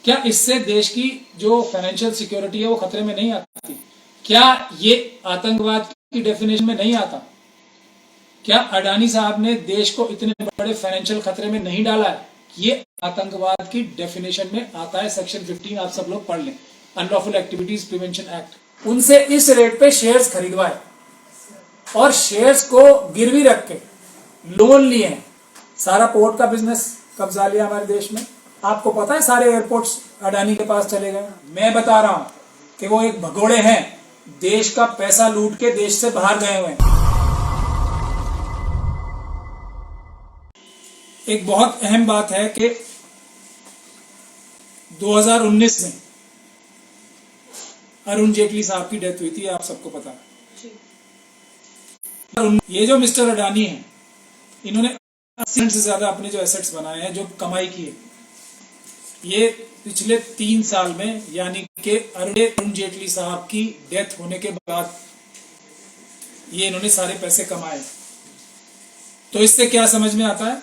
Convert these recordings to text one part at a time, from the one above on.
क्या इससे देश की जो फाइनेंशियल सिक्योरिटी है वो खतरे में नहीं आती? क्या ये आतंकवाद की डेफिनेशन में नहीं आता? क्या अडानी साहब ने देश को इतने बड़े फाइनेंशियल खतरे में नहीं डाला है? ये आतंकवाद की डेफिनेशन में आता है। सेक्शन 15 आप सब लोग पढ़ लें, अनलॉफुल एक्टिविटीज प्रिवेंशन एक्ट। उनसे इस रेट पे शेयर्स खरीदवाए और शेयर्स को गिरवी रख के लोन लिए हैं। सारा पोर्ट का बिजनेस कब्जा लिया हमारे देश में। आपको पता है सारे एयरपोर्ट्स अडानी के पास चले गए। मैं बता रहा हूं कि वो एक भगोड़े हैं, देश का पैसा लूट के देश से बाहर गए हुए हैं। एक बहुत अहम बात है कि 2019 में अरुण जेटली साहब की डेथ हुई थी, आप सबको पता है। ये जो मिस्टर अडानी हैं, इन्होंने 80% से ज्यादा अपने जो एसेट्स बनाए हैं, जो कमाई की है, ये पिछले 3 साल में, यानी कि अरुण जेटली साहब की डेथ होने के बाद ये इन्होंने सारे पैसे कमाए। तो इससे क्या समझ में आता है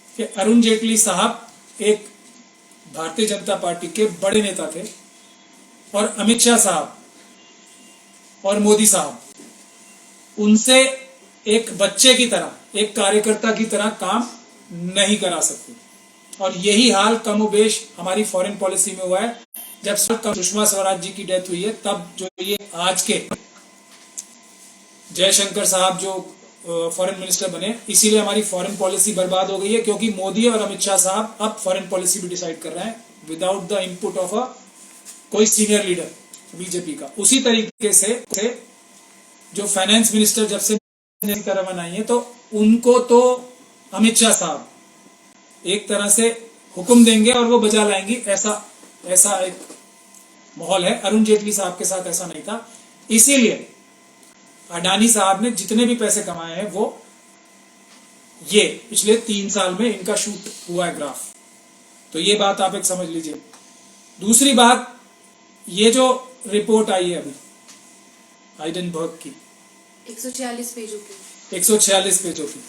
कि अरुण जेटली साहब एक भारतीय जनता पार्टी के बड़े नेता थे और अमित शाह साहब और मोदी साहब उनसे एक बच्चे की तरह, एक कार्यकर्ता की तरह काम नहीं करा सकते। और यही हाल कमोबेश हमारी फॉरेन पॉलिसी में हुआ है। जब सुषमा स्वराज जी की डेथ हुई है, तब जो ये आज के जयशंकर साहब जो फॉरेन मिनिस्टर बने, इसीलिए हमारी फॉरेन पॉलिसी बर्बाद हो गई है, क्योंकि मोदी और अमित शाह साहब अब फॉरेन पॉलिसी भी डिसाइड कर रहे हैं विदाउट द इनपुट ऑफ कोई सीनियर लीडर बीजेपी का। उसी तरीके से जो फाइनेंस मिनिस्टर जब से तरह बनाई है, तो उनको तो अमित शाह साहब एक तरह से हुक्म देंगे और वो बजा लाएंगी, ऐसा एक माहौल है। अरुण जेटली साहब के साथ ऐसा नहीं था। इसीलिए अडानी साहब ने जितने भी पैसे कमाए हैं, वो ये पिछले 3 साल में इनका शूट हुआ है ग्राफ। तो ये बात आप एक समझ लीजिए। दूसरी बात, ये जो रिपोर्ट आई है अभी हाइडेनबर्ग की 146 पेजों की,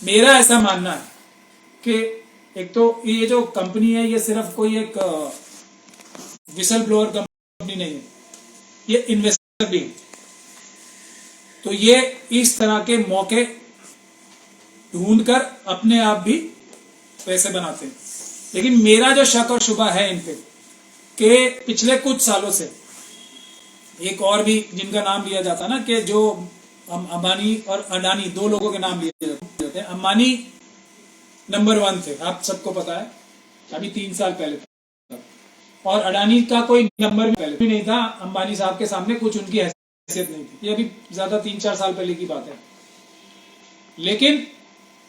मेरा ऐसा मानना है कि एक तो ये जो कंपनी है, ये सिर्फ कोई एक विसल ब्लोअर कंपनी नहीं है, ये इन्वेस्टर भी है। तो ये इस तरह के मौके ढूंढकर अपने आप भी पैसे बनाते हैं। लेकिन मेरा जो शक और शुबा है इन पे कि पिछले कुछ सालों से एक और भी जिनका नाम लिया जाता ना, कि जो अंबानी और अडानी, 2 लोगों के नाम लिए जाते हैं। अंबानी नंबर 1 थे, आप सबको पता है, अभी 3 साल पहले था। और अडानी का कोई नंबर पहले भी नहीं था। अंबानी साहब के सामने कुछ उनकी हैसियत नहीं थी। ये अभी ज्यादा 3-4 साल पहले की बात है। लेकिन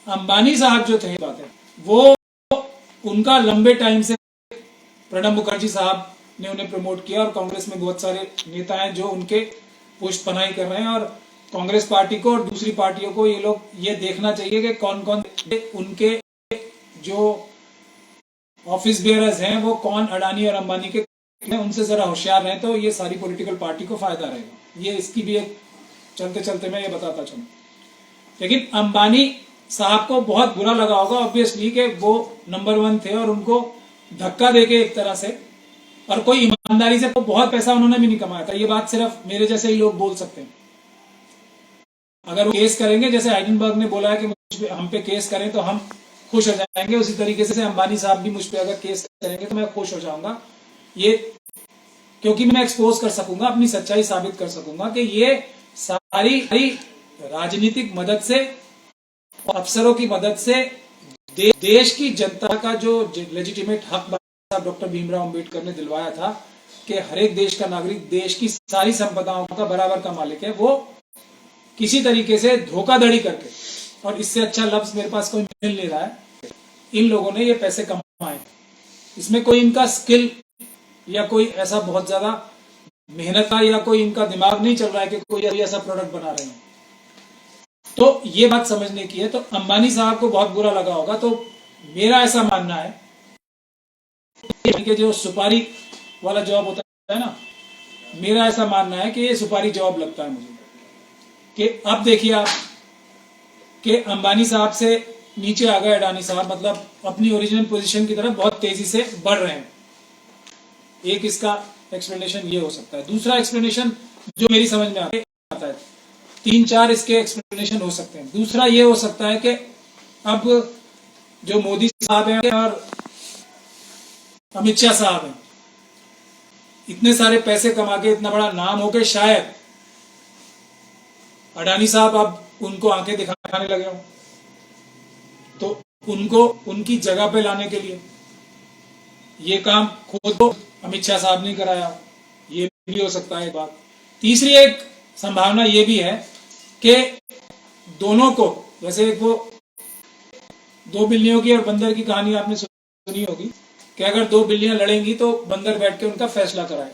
अंबानी साहब जो थे, बात है वो, उनका लंबे टाइम से प्रणब मुखर्जी साहब ने उन्हें प्रमोट किया, और कांग्रेस में बहुत सारे नेता हैं जो उनके पुष्टपनाही कर रहे हैं। और कांग्रेस पार्टी को और दूसरी पार्टियों को ये लोग ये देखना चाहिए कि कौन कौन उनके जो ऑफिस बेयरर्स हैं वो कौन अडानी और अंबानी के, उनसे जरा होशियार रहे तो ये सारी पॉलिटिकल पार्टी को फायदा रहेगा। ये इसकी भी एक चलते चलते मैं ये बताता चलूं। लेकिन अंबानी साहब को बहुत बुरा लगा होगा ऑब्वियसली कि वो नंबर 1 थे और उनको धक्का देके एक तरह से, और कोई ईमानदारी से, बहुत पैसा उन्होंने भी नहीं कमाया था। ये बात सिर्फ मेरे जैसे ही लोग बोल सकते हैं। अगर वो केस करेंगे, जैसे हाइडेनबर्ग ने बोला है कि हम पे केस करें तो हम खुश हो जाएंगे, उसी तरीके से अंबानी साहब भी मुझ पे अगर केस करेंगे तो मैं खुश हो जाऊंगा। ये क्योंकि मैं एक्सपोज कर सकूंगा, अपनी सच्चाई साबित कर सकूंगा कि ये सारी राजनीतिक मदद से, अफसरों की मदद से देश की जनता का जो लेजिटिमेट हक डॉक्टर भीमराव अंबेडकर ने दिलवाया था कि हर एक देश का नागरिक देश की सारी संपदाओं का बराबर का मालिक है, वो किसी तरीके से धोखाधड़ी करके, और इससे अच्छा लफ्ज मेरे पास कोई मिल नहीं रहा है, इन लोगों ने ये पैसे कमाए। इसमें कोई इनका स्किल या कोई ऐसा बहुत ज्यादा मेहनत का या कोई इनका दिमाग नहीं चल रहा है कि कोई ऐसा प्रोडक्ट बना रहे हैं। तो ये बात समझने की है। तो अंबानी साहब को बहुत बुरा लगा होगा। तो मेरा ऐसा मानना है कि जो सुपारी वाला जॉब होता है ना, मेरा ऐसा मानना है कि ये सुपारी जॉब लगता है मुझे। कि अब देखिए आप कि अंबानी साहब से नीचे आ गए अडानी साहब, मतलब अपनी ओरिजिनल पोजीशन की तरफ बहुत तेजी से बढ़ रहे हैं। एक इसका एक्सप्लेनेशन ये हो सकता है। दूसरा एक्सप्लेनेशन जो मेरी समझ में आता है, 3-4 इसके एक्सप्लेनेशन हो सकते हैं। दूसरा ये हो सकता है कि अब जो मोदी साहब हैं और अमित शाह साहब हैं, इतने सारे पैसे कमा के इतना बड़ा नाम हो के शायद अडानी साहब अब उनको आंखें दिखाने लगे हों, तो उनको उनकी जगह पे लाने के लिए ये काम खुद तो अमित शाह साहब ने कराया, ये भी हो सकता है बात। तीसरी एक संभावना ये भी है कि दोनों को, जैसे एक वो 2 बिल्लियों की और बंदर की कहानी आपने सुनी होगी कि अगर 2 बिल्लियां लड़ेंगी तो बंदर बैठ के उनका फैसला कराए।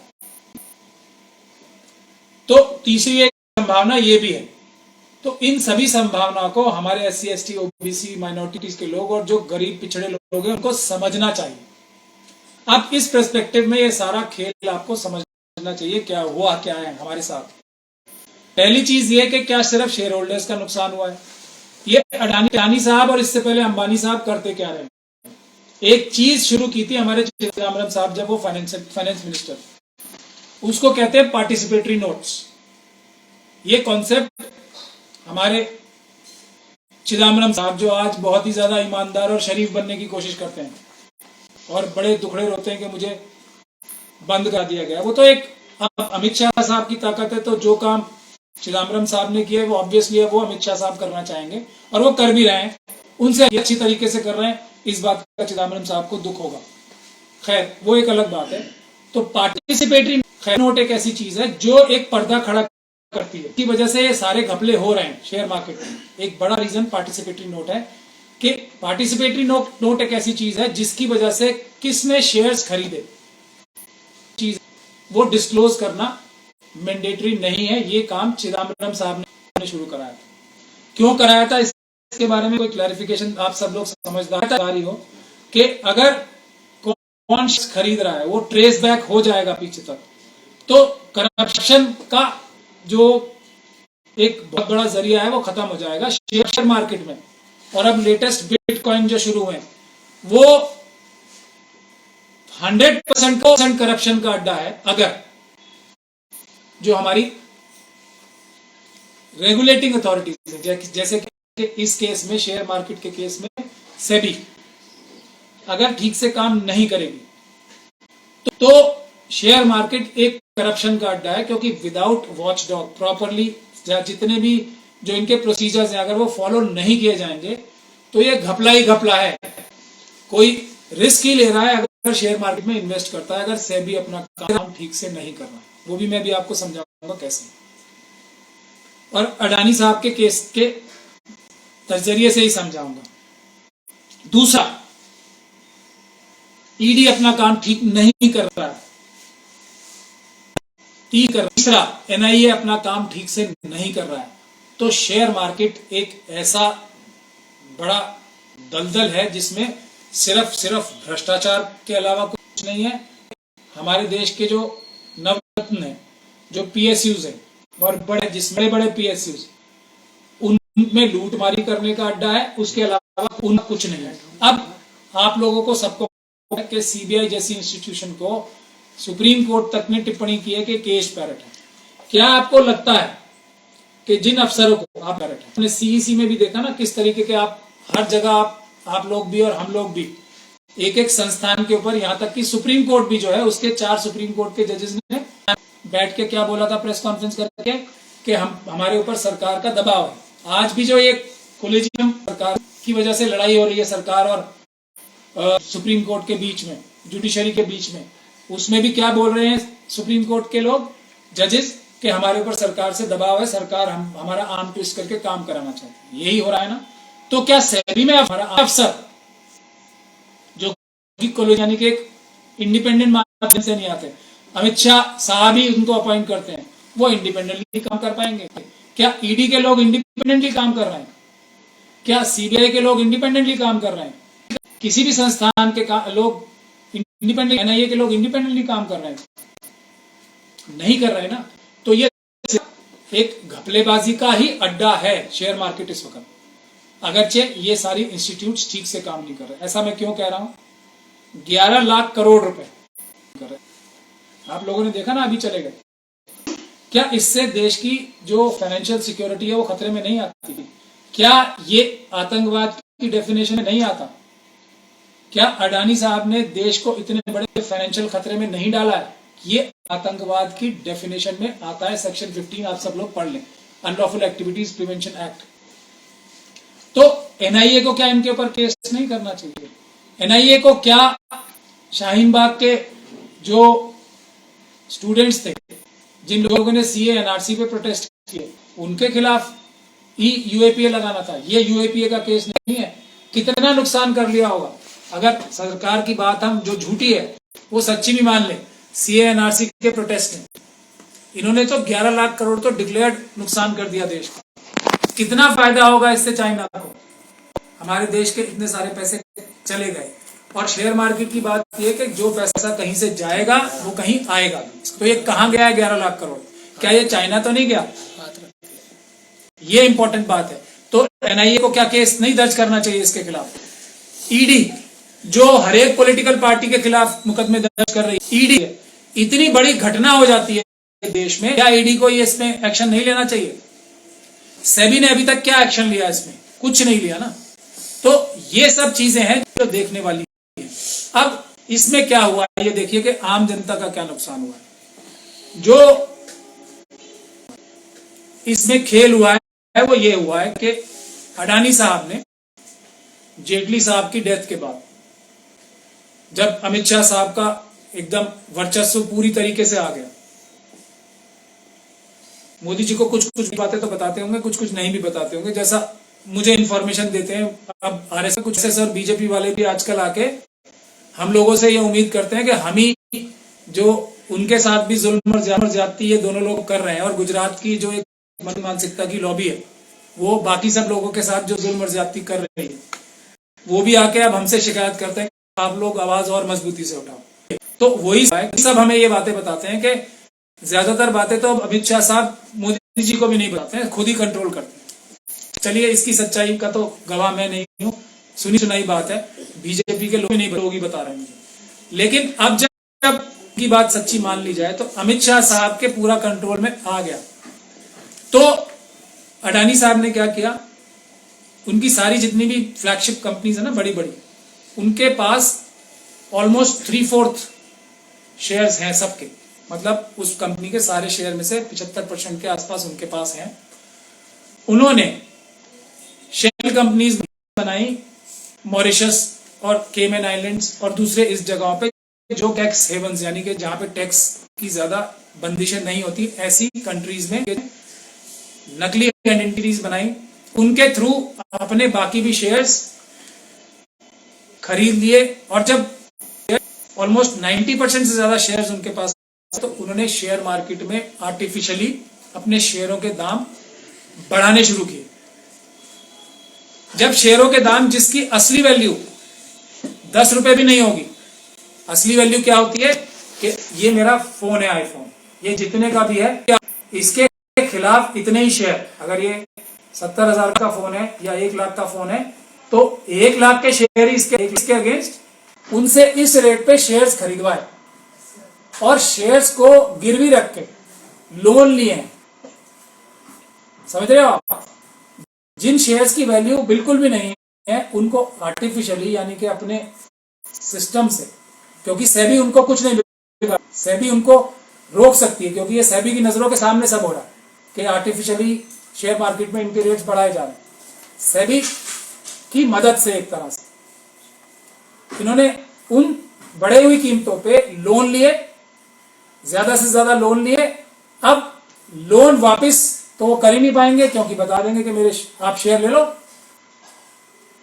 तो तीसरी एक संभावना ये भी है। तो इन सभी संभावनाओं को हमारे SC ST OBC माइनॉरिटीज के लोग और जो गरीब पिछड़े लोग हैं उनको समझना चाहिए। अब इस पर्सपेक्टिव में ये सारा खेल आपको समझना चाहिए क्या हुआ क्या है हमारे साथ। पहली चीज ये कि क्या सिर्फ शेयर होल्डर्स का नुकसान हुआ है, ये अडानी साहब और इससे पहले अंबानी साहब करते क्या रहे। एक चीज शुरू की थी हमारे चिदम्बरम साहब जब वो फाइनेंस मिनिस्टर, उसको कहते हैं पार्टिसिपेटरी नोट्स। ये कॉन्सेप्ट हमारे चिदम्बरम साहब जो आज बहुत ही ज्यादा ईमानदार और शरीफ बनने की कोशिश करते हैं और बड़े दुखड़े रोते हैं कि मुझे बंद कर दिया गया, वो तो एक अमित शाह साहब की ताकत है। तो जो काम चिदम्बरम साहब ने किया वो ऑब्वियसली है वो अमित शाह साहब करना चाहेंगे और वो कर भी रहे हैं, उनसे अच्छी तरीके से कर रहे हैं। इस बात का चिदम्बरम साहब को दुख होगा, खैर वो एक अलग बात है। तो पार्टिसिपेटरी नोट एक ऐसी चीज है जो एक पर्दा खड़ा करती है, इसकी वजह से ये सारे घपले हो रहे हैं शेयर मार्केट में। एक बड़ा रीजन पार्टिसिपेटरी नोट है कि पार्टिसिपेटरी नोट एक ऐसी चीज है जिसकी वजह से किसने शेयर्स खरीदे चीज वो डिस्क्लोज करना मैंडेटरी नहीं है। ये काम चिदम्बरम साहब ने शुरू कराया था। क्यों कराया था इसके बारे में कोई क्लैरिफिकेशन आप सब लोग समझदार हो कि अगर कौन खरीद रहा है वो ट्रेस बैक हो जाएगा पीछे तक, तो करप्शन का जो एक बहुत बड़ा जरिया है वो खत्म हो जाएगा शेयर मार्केट में। और अब लेटेस्ट बिटकॉइन जो शुरू हुए वो 100% करप्शन का अड्डा है। अगर जो हमारी रेगुलेटिंग अथॉरिटीज है, जैसे कि इस केस में शेयर मार्केट के केस में सेबी अगर ठीक से काम नहीं करेगी तो शेयर मार्केट एक करप्शन का अड्डा है, क्योंकि विदाउट वॉच डॉग प्रॉपरली जितने भी जो इनके प्रोसीजर्स हैं अगर वो फॉलो नहीं किए जाएंगे तो ये घपला ही घपला है। कोई रिस्क ही ले रहा है अगर शेयर मार्केट में इन्वेस्ट करता है, अगर सेबी अपना काम ठीक से नहीं कर रहा, वो भी मैं भी आपको समझाऊंगा कैसे। और अडानी साहब के केस के नजरिए से ही समझाऊंगा। दूसरा, ईडी अपना काम ठीक नहीं कर रहा है। तीसरा, NIA अपना काम ठीक से नहीं कर रहा है। तो शेयर मार्केट एक ऐसा बड़ा दलदल है जिसमें सिर्फ भ्रष्टाचार के अलावा कुछ नहीं है। हमारे देश के जो नवरत्न है, जो PSUs है और बड़े बड़े PSUs, उनमें लूटमारी करने का अड्डा है, उसके अलावा उनका कुछ नहीं है। अब आप लोगों को सबको कि CBI जैसी इंस्टीट्यूशन को सुप्रीम कोर्ट तक ने टिप्पणी की है कि केस पैरट है। क्या आपको लगता है कि जिन अफसरों को आप पैरट है, हमने CEC में भी देखा ना किस तरीके के आप हर जगह आप लोग भी और हम लोग भी एक संस्थान के ऊपर, यहाँ तक कि सुप्रीम कोर्ट भी जो है उसके 4 सुप्रीम कोर्ट के जजेस ने बैठ के क्या बोला था प्रेस कॉन्फ्रेंस करके कि हमारे ऊपर सरकार का दबाव है। आज भी जो ये कोलेजियम सरकार की वजह से लड़ाई हो रही है सरकार और सुप्रीम कोर्ट के बीच में, जुडिशरी के बीच में, उसमें भी क्या बोल रहे हैं सुप्रीम कोर्ट के लोग जजेस कि हमारे ऊपर सरकार से दबाव है, सरकार हमारा आर्म ट्विस्ट करके काम कराना चाहती है। यही हो रहा है ना। तो क्या सेबी में हमारा अफसर जो यानी कि एक इंडिपेंडेंट माध्यम से नहीं आते, अमित शाह साहब ही उनको अपॉइंट करते हैं, वो इंडिपेंडेंटली काम कर पाएंगे? क्या ईडी के लोग इंडिपेंडेंटली काम कर रहे हैं? क्या CBI के लोग इंडिपेंडेंटली काम कर रहे हैं? किसी भी संस्थान के लोग इंडिपेंडेंट, NIA के लोग इंडिपेंडेंटली काम कर रहे हैं? नहीं कर रहे ना। तो ये एक घपलेबाजी का ही अड्डा है शेयर मार्केट इस वक्त, अगरचे ये सारी इंस्टीट्यूट्स ठीक से काम नहीं कर रहे। ऐसा मैं क्यों कह रहा हूं? 11 लाख करोड़ रुपए कर रहे। आप लोगों ने देखा ना, अभी चले गए। क्या इससे देश की जो फाइनेंशियल सिक्योरिटी है वो खतरे में नहीं आती थी? क्या ये आतंकवाद की डेफिनेशन में नहीं आता? क्या अडानी साहब ने देश को इतने बड़े फाइनेंशियल खतरे में नहीं डाला है? ये आतंकवाद की डेफिनेशन में आता है। सेक्शन 15 आप सब लोग पढ़ लें, अनलॉफुल एक्टिविटीज प्रिवेंशन एक्ट। तो एनआईए को क्या इनके ऊपर केस नहीं करना चाहिए? एनआईए को क्या शाहीन बाग के जो स्टूडेंट्स थे, जिन लोगों ने सीए एनआरसी पे प्रोटेस्ट किए, उनके खिलाफ यूएपीए लगाना था? ये यूएपीए का केस नहीं है। कितना नुकसान कर लिया होगा अगर सरकार की बात हम जो झूठी है वो सच्ची भी मान ले। सीए एनआरसी के प्रोटेस्ट में इन्होंने तो 11 लाख करोड़ तो डिक्लेयर्ड नुकसान कर दिया देश का। कितना फायदा होगा इससे चाइना को? हमारे देश के इतने सारे पैसे चले गए। और शेयर मार्केट की बात यह कि जो पैसा कहीं से जाएगा वो कहीं आएगा। तो ये कहां गया है 11 लाख करोड़? क्या ये चाइना तो नहीं गया? ये इंपॉर्टेंट बात है। तो एनआईए को क्या केस नहीं दर्ज करना चाहिए इसके खिलाफ? ईडी जो हर एक पॉलिटिकल पार्टी के खिलाफ मुकदमे दर्ज कर रही है, ईडी इतनी बड़ी घटना हो जाती है देश में, क्या ईडी को ये इसमें एक्शन नहीं लेना चाहिए? सेबी ने अभी तक क्या एक्शन लिया इसमें? कुछ नहीं लिया ना। तो ये सब चीजें हैं जो देखने वाली है। अब इसमें क्या हुआ ये देखिए कि आम जनता का क्या नुकसान हुआ है। जो इसमें खेल हुआ है वो ये हुआ है कि अडानी साहब ने जेटली साहब की डेथ के बाद, जब अमित शाह साहब का एकदम वर्चस्व पूरी तरीके से आ गया, मोदी जी को कुछ कुछ बातें तो बताते होंगे, कुछ कुछ नहीं भी बताते होंगे, जैसा मुझे इन्फॉर्मेशन देते हैं। अब आरएसएस कुछ ऐसे और बीजेपी वाले भी आजकल आके हम लोगों से ये उम्मीद करते हैं कि हम ही जो उनके साथ भी जुल्म और ज्यादती ये दोनों लोग कर रहे हैं, और गुजरात की जो एक मानसिकता की लॉबी है वो बाकी सब लोगों के साथ जो जुल्म और ज्यादती कर रही है, वो भी आके अब हमसे शिकायत करते हैं आप लोग आवाज और मजबूती से उठाओ। तो वही सब हमें ये बातें बताते हैं कि ज्यादातर बातें तो अमित शाह साहब मोदी जी को भी नहीं बताते हैं, खुद ही कंट्रोल करते हैं। चलिए, इसकी सच्चाई का तो गवाह मैं नहीं हूं, सुनी सुनाई बात है, बीजेपी के लोग ही बता रहे हैं मुझे। लेकिन अब जब की बात सच्ची मान ली जाए तो अमित शाह साहब के पूरा कंट्रोल में आ गया। तो अडानी साहब ने क्या किया, उनकी सारी जितनी भी फ्लैगशिप कंपनीज है ना बड़ी बड़ी, उनके पास ऑलमोस्ट 3/4 शेयर्स हैं सबके, मतलब उस कंपनी के सारे शेयर में से 75% के आसपास उनके पास हैं। उन्होंने शेल कंपनीज बनाई मॉरिशस और केमन आइलैंड्स और दूसरे इस जगहों पे जो टैक्स हेवंस, यानी कि जहां पे टैक्स की ज्यादा बंदिशें नहीं होती, ऐसी कंट्रीज में नकली आइडेंटिटीज बनाई। उनके थ्रू अपने बाकी भी शेयर्स खरीद लिए, और जब ऑलमोस्ट 90% से ज्यादा शेयर्स उनके पास, तो उन्होंने शेयर मार्केट में आर्टिफिशियली अपने शेयरों के दाम बढ़ाने शुरू किए। जब शेयरों के दाम जिसकी असली वैल्यू 10 रुपए भी नहीं होगी, असली वैल्यू क्या होती है कि ये मेरा फोन है आईफोन, ये जितने का भी है, इसके खिलाफ इतने ही शेयर, अगर ये 70,000 का फोन है या 1 लाख का फोन है, तो 1 लाख के शेयर ही इसके अगेंस्ट उनसे इस रेट पे शेयर्स खरीदवाए और शेयर्स को गिरवी रख के लोन लिए हैं। समझ रहे हो आप? जिन शेयर्स की वैल्यू बिल्कुल भी नहीं है उनको आर्टिफिशियली, यानी कि अपने सिस्टम से, क्योंकि सेबी उनको कुछ नहीं, सेबी उनको रोक सकती है, क्योंकि ये सेबी की नजरों के सामने सब हो रहा है कि आर्टिफिशियली शेयर मार्केट में इनके रेट्स बढ़ाए जा रहे हैं। सेबी की मदद से एक तरह से इन्होंने उन बढ़े हुई कीमतों पे लोन लिए, ज्यादा से ज्यादा लोन लिए। अब लोन वापस तो वो कर ही नहीं पाएंगे, क्योंकि बता देंगे कि मेरे आप शेयर ले लो,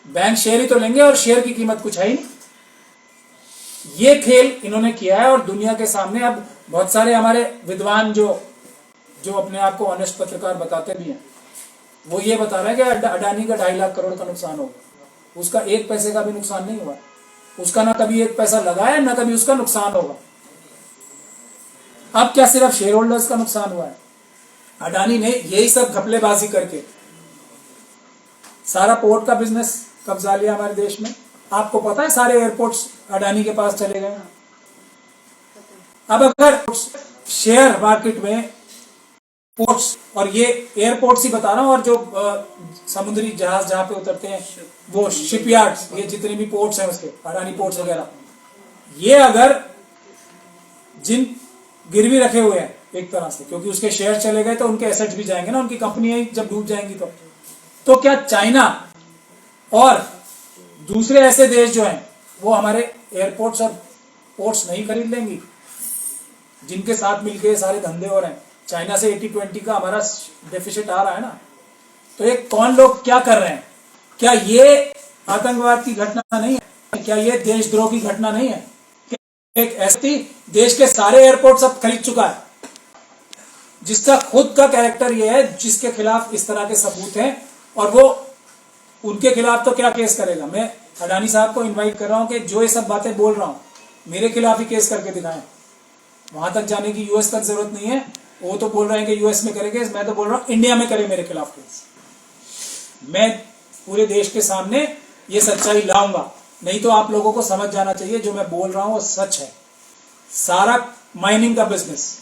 बैंक शेयर ही तो लेंगे और शेयर की कीमत कुछ है ही नहीं। ये खेल इन्होंने किया है, और दुनिया के सामने अब बहुत सारे हमारे विद्वान जो अपने आप को ऑनेस्ट पत्रकार बताते भी हैं, वो ये बता रहे हैं कि अडानी का 2.5 लाख करोड़ का नुकसान होगा। उसका 1 पैसे का भी नुकसान नहीं हुआ, उसका ना कभी 1 पैसा लगाया, ना कभी उसका नुकसान होगा। अब क्या सिर्फ शेयर होल्डर्स का नुकसान हुआ है? अडानी ने यही सब घपलेबाजी करके सारा पोर्ट का बिजनेस कब्जा लिया हमारे देश में। आपको पता है सारे एयरपोर्ट्स अडानी के पास चले गए। अब अगर शेयर मार्केट में पोर्ट्स, और ये एयरपोर्ट्स ही बता रहा हूं, और जो समुद्री जहाज जहां पे उतरते हैं वो शिपयार्ड्स, ये जितने भी पोर्ट्स हैं उसके, अडानी पोर्ट्स वगैरह, ये अगर जिन गिरवी रखे हुए हैं एक तरह से, क्योंकि उसके शेयर चले गए तो उनके एसेट्स भी जाएंगे ना, उनकी कंपनियां जब डूब जाएंगी तो क्या चाइना और दूसरे ऐसे देश जो हैं वो हमारे एयरपोर्ट्स और पोर्ट्स नहीं खरीद लेंगी, जिनके साथ मिलकर सारे धंधे हो रहे हैं? चाइना से 80-20 का हमारा डेफिसिट आ रहा है ना। तो ये कौन लोग क्या कर रहे हैं? क्या ये आतंकवाद की घटना नहीं है? क्या ये देशद्रोह की घटना नहीं है? एक ऐसी देश के सारे एयरपोर्ट सब खरीद चुका है, जिसका खुद का कैरेक्टर ये है, जिसके खिलाफ इस तरह के सबूत हैं, और वो उनके खिलाफ तो क्या केस करेगा? मैं अडानी साहब को इनवाइट कर रहा हूं कि जो ये सब बातें बोल रहा हूं मेरे खिलाफ ही केस करके दिखाएं। वहां तक जाने की यूएस तक जरूरत नहीं है, वो तो बोल रहे हैं कि यूएस में करेंगे, मैं तो बोल रहा हूं इंडिया में करे मेरे खिलाफ केस। मैं पूरे देश के सामने ये सच्चाई लाऊंगा, नहीं तो आप लोगों को समझ जाना चाहिए जो मैं बोल रहा हूं वो सच है। सारा माइनिंग का बिजनेस,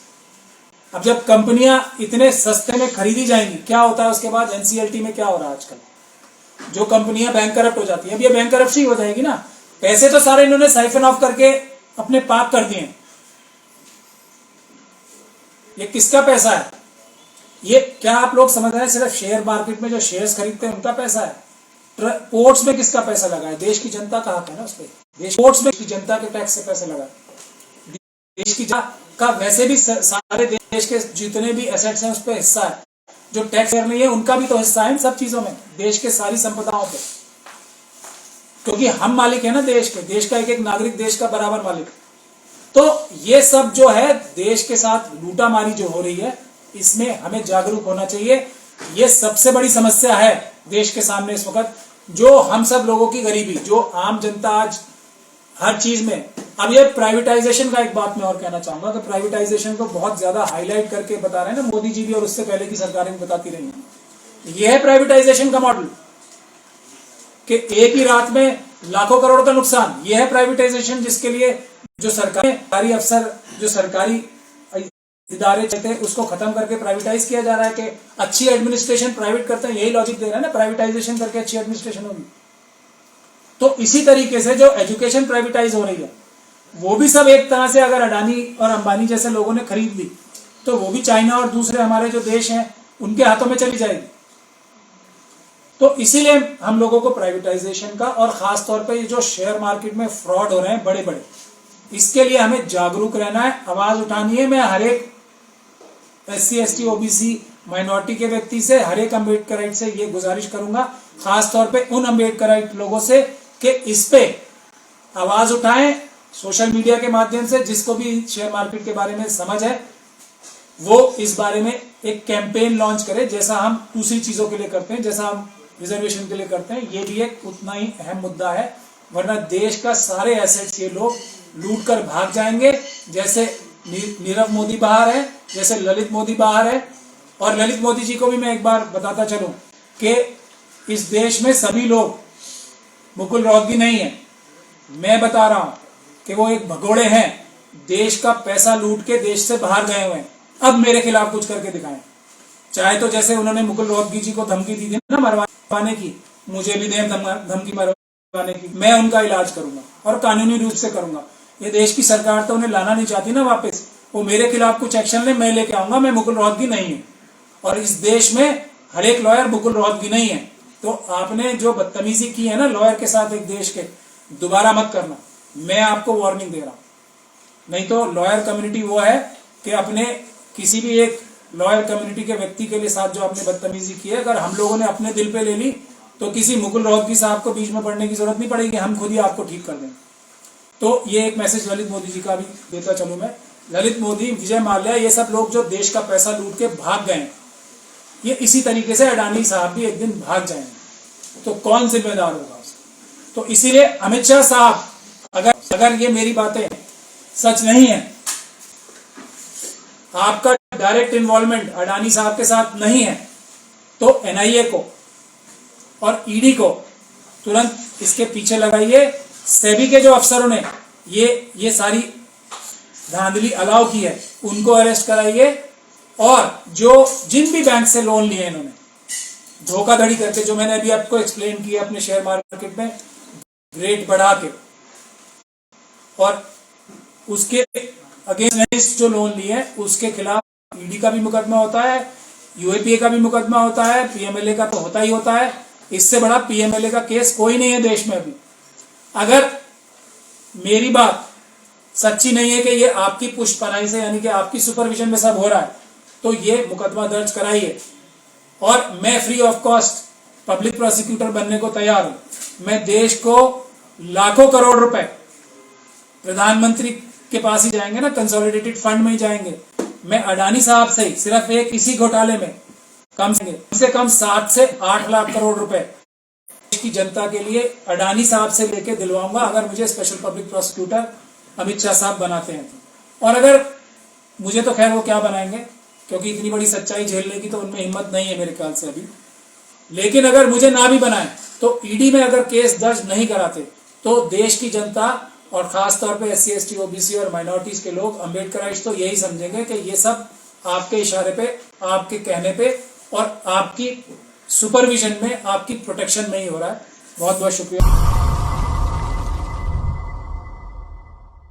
अब जब कंपनियां इतने सस्ते में खरीदी जाएंगी, क्या होता है उसके बाद? एनसीएलटी में क्या हो रहा है आजकल, जो कंपनियां बैंक करप्ट हो जाती है, अब ये बैंक करप्शन हो जाएगी ना। पैसे तो सारे इन्होंने साइफन ऑफ करके अपने पाप कर दिए। ये किसका पैसा है? ये क्या आप लोग समझ रहे हैं? सिर्फ शेयर मार्केट में जो शेयर्स खरीदते हैं उनका पैसा है। पोर्ट्स में किसका पैसा लगा है? देश की जनता का हक है ना उस पर। पोर्ट्स में जनता के टैक्स से पैसे लगा है, देश की का वैसे भी सारे देश के जितने भी एसेट्स हैं उस पर हिस्सा है। जो टैक्स कर नहीं है उनका भी तो हिस्सा है इन सब चीजों में, देश के सारी संपदाओं पे, क्योंकि हम मालिक है ना देश के, देश का एक एक नागरिक देश का बराबर मालिक। तो ये सब जो है देश के साथ लूटामारी जो हो रही है, इसमें हमें जागरूक होना चाहिए। ये सबसे बड़ी समस्या है देश के सामने इस वक्त, जो हम सब लोगों की गरीबी, जो आम जनता आज हर चीज में। अब ये प्राइवेटाइजेशन का एक बात मैं और कहना चाहूंगा कि प्राइवेटाइजेशन को बहुत ज्यादा हाईलाइट करके बता रहे हैं ना मोदी जी भी, और उससे पहले की सरकारें भी बताती रही हैं। ये है प्राइवेटाइजेशन का मॉडल कि एक ही रात में लाखों करोड़ का नुकसान। ये है प्राइवेटाइजेशन जिसके लिए जो सरकारी अफसर, जो सरकारी इदारे चलते हैं, उसको खत्म करके प्राइवेटाइज किया जा रहा है कि अच्छी एडमिनिस्ट्रेशन प्राइवेट करते हैं। यही लॉजिक दे रहा है ना, प्राइवेटाइजेशन करके अच्छी एडमिनिस्ट्रेशन होगी। तो इसी तरीके से जो एजुकेशन प्राइवेटाइज हो रही है, वो भी सब एक तरह से अगर अडानी और अंबानी जैसे लोगों ने खरीद ली तो वो भी चाइना और दूसरे हमारे जो देश हैं उनके हाथों में चली जाएगी। तो इसीलिए हम लोगों को प्राइवेटाइजेशन का, और खास तौर पे ये जो शेयर मार्केट में फ्रॉड हो रहे हैं बड़े बड़े, इसके लिए हमें जागरूक रहना है, आवाज उठानी है। मैं हर एक SC ST OBC माइनॉरिटी के व्यक्ति से, हर एक अम्बेडकराइट से ये गुजारिश करूंगा, खास तौर पे उन अम्बेडकराइट लोगों से कि इस पे आवाज उठाएं सोशल मीडिया के माध्यम से। जिसको भी शेयर मार्केट के बारे में समझ है वो इस बारे में एक कैंपेन लॉन्च करे, जैसा हम दूसरी चीजों के लिए करते हैं, जैसा हम रिजर्वेशन के लिए करते हैं। ये भी एक उतना ही अहम मुद्दा है, वरना देश का सारे एसेट्स ये लोग लूट कर भाग जाएंगे। जैसे नीरव मोदी बाहर है, जैसे ललित मोदी बाहर है। और ललित मोदी जी को भी मैं एक बार बताता चलूं कि इस देश में सभी लोग मुकुल रोहतगी नहीं है। मैं बता रहा हूं कि वो एक भगोड़े हैं, देश का पैसा लूट के देश से बाहर गए हुए हैं। अब मेरे खिलाफ कुछ करके दिखाएं, चाहे तो जैसे उन्होंने मुकुल रोहतगी जी को धमकी दी थी ना मरवाने की, मुझे भी दें धमकी मरवाने की। मैं उनका इलाज करूंगा और कानूनी रूप से करूंगा। ये देश की सरकार तो उन्हें लाना नहीं चाहती ना वापस, वो मेरे खिलाफ कुछ एक्शन ले, मैं लेके आऊंगा। मैं मुकुल रोहतगी नहीं हूं, और इस देश में हर एक लॉयर मुकुल रोहतगी नहीं है। तो आपने जो बदतमीजी की है ना लॉयर के साथ एक देश के, दोबारा मत करना, मैं आपको वार्निंग दे रहा हूं। नहीं तो लॉयर कम्युनिटी वो है कि अपने किसी भी एक लॉयर कम्युनिटी के व्यक्ति के लिए साथ जो आपने बदतमीजी की है, अगर हम लोगों ने अपने दिल पे ले ली तो किसी मुकुल रोहतगी साहब को बीच में पड़ने की जरूरत नहीं पड़ेगी, हम खुद ही आपको ठीक कर देंगे। तो ये एक मैसेज ललित मोदी जी का भी देता चलूं मैं। ललित मोदी, विजय माल्या, ये सब लोग जो देश का पैसा लूट के भाग गए, ये इसी तरीके से अडानी साहब भी एक दिन भाग जाएंगे। तो कौन जिम्मेदार होगा उसका? तो इसीलिए अमित शाह साहब, अगर ये मेरी बातें सच नहीं है, आपका डायरेक्ट इन्वॉल्वमेंट अडानी साहब के साथ नहीं है, तो NIA को और ED को तुरंत इसके पीछे लगाइए। सेबी के जो अफसरों ने ये सारी धांधली अलाउ की है उनको अरेस्ट कराइए, और जो जिन भी बैंक से लोन लिए इन्होंने धोखाधड़ी करके, जो मैंने अभी आपको एक्सप्लेन किया अपने शेयर मार्केट में रेट बढ़ा के, और उसके अगेंस्ट जो लोन लिए हैं उसके खिलाफ ईडी का भी मुकदमा होता है, यूएपीए का भी मुकदमा होता है, पीएमएलए का तो होता ही होता है। इससे बड़ा पीएमएलए का केस कोई नहीं है देश में अभी। अगर मेरी बात सच्ची नहीं है कि ये आपकी पुष्पनाई से, यानी कि आपकी सुपरविजन में सब हो रहा है, तो ये मुकदमा दर्ज कराइए, और मैं free of cost public prosecutor बनने को तैयार हूं। मैं देश को लाखों करोड़ रुपए प्रधानमंत्री के पास ही जाएंगे ना, कंसोलिडेटेड फंड में ही जाएंगे। मैं अडानी साहब से ही सिर्फ एक इसी घोटाले में कम से कम 7 से 8 लाख करोड़ रुपए देश की जनता के लिए अडानी साहब से लेके दिलवाऊंगा, अगर मुझे special public prosecutor Amit Shah साहब बनाते हैं तो। और अगर मुझे, तो खैर वो क्या बनाएंगे, क्योंकि इतनी बड़ी सच्चाई झेलने की तो उनमें हिम्मत नहीं है मेरे ख्याल से अभी। लेकिन अगर मुझे ना भी बनाए तो ईडी में अगर केस दर्ज नहीं कराते तो देश की जनता और खास तौर पे SC ST OBC और माइनॉरिटीज के लोग, अम्बेडकराइट्स तो यही समझेंगे कि ये सब आपके इशारे पे, आपके कहने पे और आपकी सुपरविजन में, आपकी प्रोटेक्शन में ही हो रहा है। बहुत बहुत शुक्रिया।